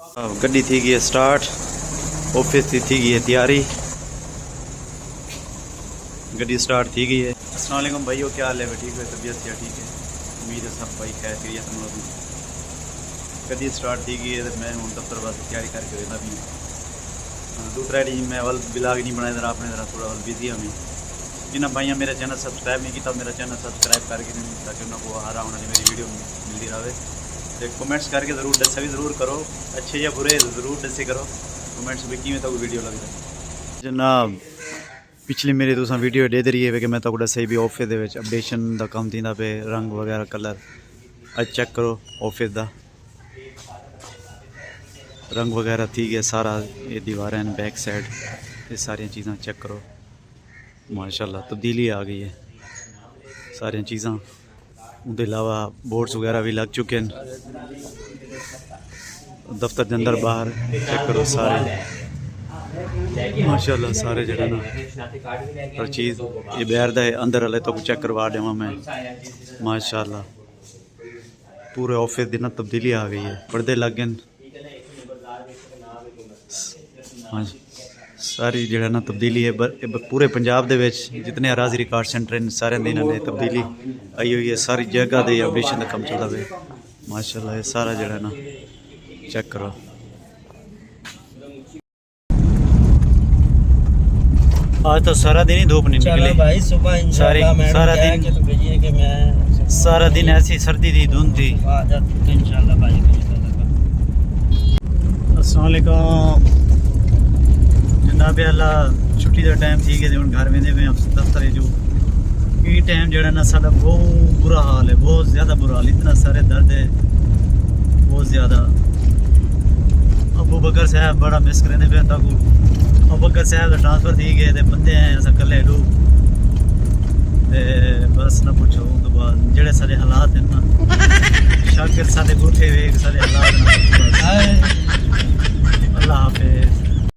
गड्डी थी गई है स्टार्ट, ऑफिस थी गई है तैयारी, गड्डी स्टार्ट थी गई है। अस्सलाम वालेकुम भाइयों, क्या हाल है? ठीक है, तबीयत क्या ठीक है? उम्मीद है सब भाई खैर खैरियत में होगी। गड्डी स्टार्ट थी गई है तो मैं हूँ दफ्तर वास्ते तैयारी करके देना भी। दूसरा जी मैं वल ब्लॉग नहीं बनाया जरा आपने जरा थोड़ा बिजी हमें जिन्हें भाइयों मेरा चैनल सब्सक्राइब नहीं किया, मेरा चैनल सब्सक्राइब करके ताकि उन्होंने हर आने वाली मेरी वीडियो मिलती रहे। तो कमेंट्स करके ज़रूर दसा भी ज़रूर करो, अच्छे या बुरे ज़रूर दसे करो कमेंट्स भी किमें तक वीडियो लगता जनाब। पिछली मेरी तुसा वीडियो दे रही है कि मैं तो दसे भी ऑफिस के अपडेशन का काम थी पे रंग वगैरह कलर आज चेक करो ऑफिस का रंग वगैरह थी गया सारा, ये दीवारें बैक साइड ये सारी चीज़ा चेक करो माशाल्लाह तब्दीली आ गई है सारी चीज़ा। उनके अलावा बोर्ड्स वगैरह भी लग चुके हैं दफ्तर के अंदर बाहर चेक करो सारे माशाल्लाह सारे जगह ना हर चीज़ ये बाहर दा अंदर वाले तो चेक करवा देवा मैं माशाल्लाह। पूरे ऑफिस की ना तब्दीली आ गई है, पर्दे लग गए हाँ सारी जगह ना तब्दीली है। पूरे पंजाब दे विच जितने अराजी रिकॉर्ड सेंटर हैं सारे दिन ने तब्दीली आई हुई है, सारी जगह दे अपडेशन का काम चलता है माशाल्लाह। ये सारा जगह ना चेक करो। आज तो सारा दिन ही धूप नहीं निकली भाई, सुबह सारा दिन ऐसी सर्दी थी धुंध थी। इंशाल्लाह भाई। अस्सलाम वालेकुम जनाब, अल्लाह छुट्टी का टाइम थी कि हम घर वेंदे पे दफ्तर जो ये टाइम जड़ा ना साਡਾ बहुत बुरा हाल है, बहुत ज़्यादा बुरा हाल, इतना सारे दर्द है बहुत ज़्यादा। अबू बकर साहब बड़ा मिस करेंदे पे तक अबू बकर साहब का ट्रांसफर थी गए बंदे हैं अस कल्ले लोग बस ना पूछो। तो बाद जेड़े सारे हालात हैं ना शाकिर सारे कोठे वे सारे हालात अल्लाह हाफिज़।